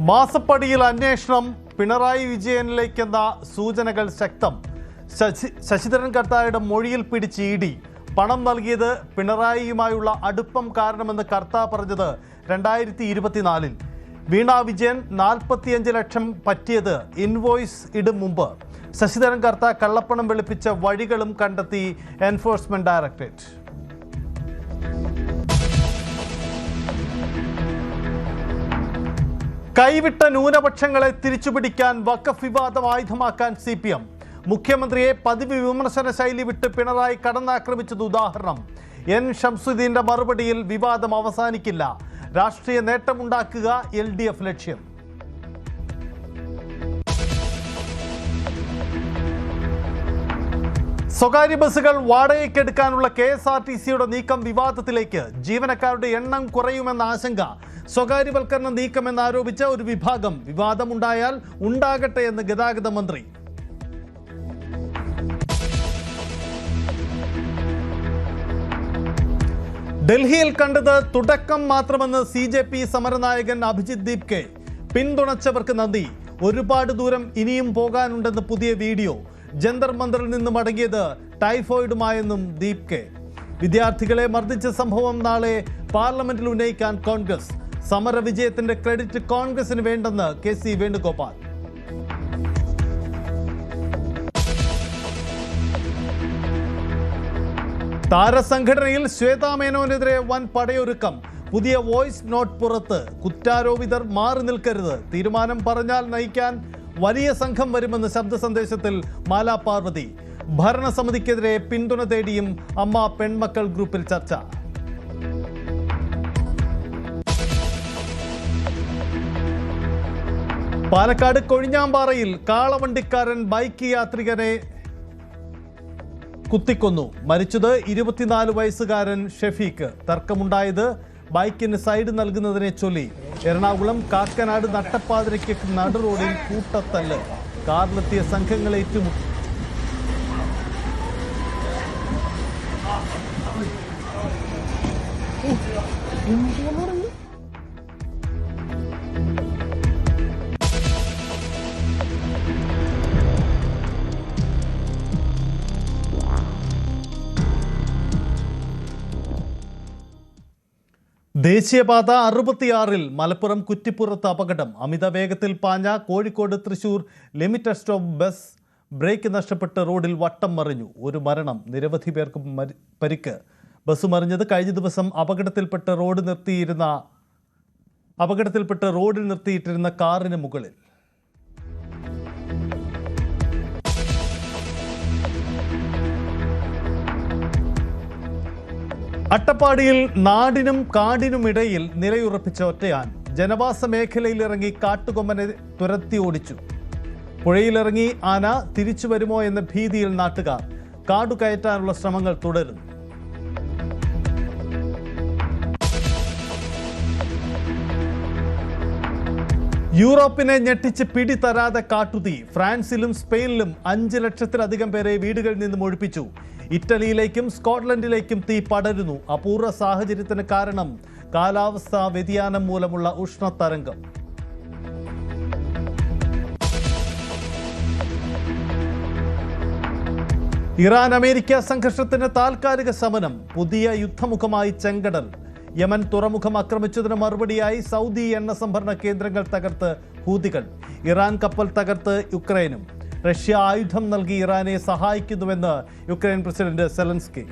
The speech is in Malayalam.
മാസപ്പടിയിൽ അന്വേഷണം പിണറായി വിജയനിലേക്കെന്ന സൂചനകൾ ശക്തം. ശശിധരൻ കർത്തായുടെ മൊഴിയിൽ പിടിച്ച് ഇഡി. പണം നൽകിയത് പിണറായിയുമായുള്ള അടുപ്പം കാരണമെന്ന് കർത്ത പറഞ്ഞത് 2024-ൽ. വീണ വിജയൻ 45 ലക്ഷം പറ്റിയത് ഇൻവോയ്സ് ഇടും മുമ്പ്. ശശിധരൻ കർത്ത കള്ളപ്പണം വെളുപ്പിച്ച വഴികളും കണ്ടെത്തി എൻഫോഴ്സ്മെന്റ് ഡയറക്ടറേറ്റ്. കൈവിട്ട ന്യൂനപക്ഷങ്ങളെ തിരിച്ചുപിടിക്കാൻ വഖഫ് വിവാദം ആയുധമാക്കാൻ CPM. മുഖ്യമന്ത്രിയെ പതിവ് വിമർശന ശൈലി വിട്ട് പിണറായി കടന്നാക്രമിച്ചത് ഉദാഹരണം. N. ഷംസുദ്ദീന്റെ മറുപടിയിൽ വിവാദം അവസാനിക്കില്ല. രാഷ്ട്രീയ നേട്ടമുണ്ടാക്കുക LDF ലക്ഷ്യം. സ്വകാര്യ ബസ്സുകൾ വാടകയ്ക്കെടുക്കാനുള്ള KSRTCയുടെ നീക്കം വിവാദത്തിലേക്ക്. ജീവനക്കാരുടെ എണ്ണം കുറയുമെന്ന ആശങ്ക. സ്വകാര്യവൽക്കരണ നീക്കമെന്നാരോപിച്ച ഒരു വിഭാഗം. വിവാദമുണ്ടായാൽ ഉണ്ടാകട്ടെ എന്ന് ഗതാഗത മന്ത്രി. ഡൽഹിയിൽ കണ്ടത് തുടക്കം മാത്രമെന്ന് CJP സമരനായകൻ അഭിജിത് ദീപ് കെ. പിന്തുണച്ചവർക്ക് നന്ദി. ഒരുപാട് ദൂരം ഇനിയും പോകാനുണ്ടെന്ന് പുതിയ വീഡിയോ. ജന്തർ മന്ദറിൽ നിന്ന് മടങ്ങിയത് ടൈഫോയിഡുമായെന്നും ദീപ് കെ. വിദ്യാർത്ഥികളെ മർദ്ദിച്ച സംഭവം നാളെ പാർലമെന്റിൽ ഉന്നയിക്കാൻ കോൺഗ്രസ്. സമര വിജയത്തിന്റെ ക്രെഡിറ്റ് കോൺഗ്രസിന് വേണ്ടെന്ന് KC വേണുഗോപാൽ. താരസംഘടനയിൽ ശ്വേതാ മേനോനെതിരെ വൻ പടയൊരുക്കം. പുതിയ വോയിസ് നോട്ട് പുറത്ത്. കുറ്റാരോപിതർ മാറി നിൽക്കരുത്. തീരുമാനം പറഞ്ഞാൽ നയിക്കാൻ വലിയ സംഘം വരുമെന്ന് ശബ്ദ സന്ദേശത്തിൽ മാലാ പാർവതി. ഭരണസമിതിക്കെതിരെ പിന്തുണ തേടിയും അമ്മ പെൺമക്കൾ ഗ്രൂപ്പിൽ ചർച്ച. പാലക്കാട് കൊഴിഞ്ഞാമ്പാറയിൽ കാളവണ്ടിക്കാരൻ ബൈക്ക് യാത്രികനെ കുത്തിക്കൊന്നു. മരിച്ചത് 24 വയസ്സുകാരൻ ഷെഫീഖ്. തർക്കമുണ്ടായത് ബൈക്കിന് സൈഡ് നൽകുന്നതിനെ ചൊല്ലി. എറണാകുളം കാക്കനാട് നട്ടപ്പാതിരയ്ക്ക് നടു റോഡിൽ കൂട്ടത്തല്ല്. കാറിലെത്തിയ സംഘങ്ങളെ ഏറ്റുമുട്ടി. ദേശീയപാത 66-ൽ മലപ്പുറം കുറ്റിപ്പുറത്ത് അപകടം. അമിത വേഗത്തിൽ പാഞ്ഞ Kozhikode Thrissur limited stop bus brake നഷ്ടപ്പെട്ട് റോഡിൽ വട്ടം മറിഞ്ഞു. ഒരു മരണം, നിരവധി പേർക്ക് പരിക്ക്. ബസ് മറിഞ്ഞത് കഴിഞ്ഞ ദിവസം അപകടത്തിൽപ്പെട്ട് റോഡിൽ നിർത്തിയിട്ടിരുന്ന കാറിന് മുകളിൽ. അട്ടപ്പാടിയിൽ നാടിനും കാടിനുമിടയിൽ നിലയുറപ്പിച്ച ഒറ്റയാൻ. ജനവാസ മേഖലയിൽ ഇറങ്ങി കാട്ടുകൊമ്പനെ തുരത്തി ഓടിച്ചു. പുഴയിലിറങ്ങി ആന തിരിച്ചു വരുമോ എന്ന ഭീതിയിൽ നാട്ടുകാർ. കാടു കയറ്റാനുള്ള ശ്രമങ്ങൾ തുടരുന്നു. യൂറോപ്പിനെ ഞെട്ടിച്ച് പിടിതരാതെ കാട്ടുതീ. ഫ്രാൻസിലും സ്പെയിനിലും 5 ലക്ഷത്തിലധികം പേരെ വീടുകളിൽ നിന്നും ഒഴിപ്പിച്ചു. ഇറ്റലിയിലേക്കും സ്കോട്ട്ലൻഡിലേക്കും തീ പടരുന്നു. അപൂർവ സാഹചര്യത്തിന് കാരണം കാലാവസ്ഥാ വ്യതിയാനം മൂലമുള്ള ഉഷ്ണതരംഗം. ഇറാൻ അമേരിക്ക സംഘർഷത്തിന് താൽക്കാലിക ശമനം. പുതിയ യുദ്ധമുഖമായി ചെങ്കടൽ. യമൻ തുറമുഖം ആക്രമിച്ചതിന് മറുപടിയായി സൗദി എണ്ണ സംഭരണ കേന്ദ്രങ്ങൾ തകർത്ത് ഹൂതികൾ. ഇറാൻ കപ്പൽ തകർത്ത് യുക്രൈനും. റഷ്യ ആയുധം നൽകി ഇറാനെ സഹായിക്കുന്നുവെന്ന് യുക്രൈൻ പ്രസിഡന്റ് സെലൻസ്കി.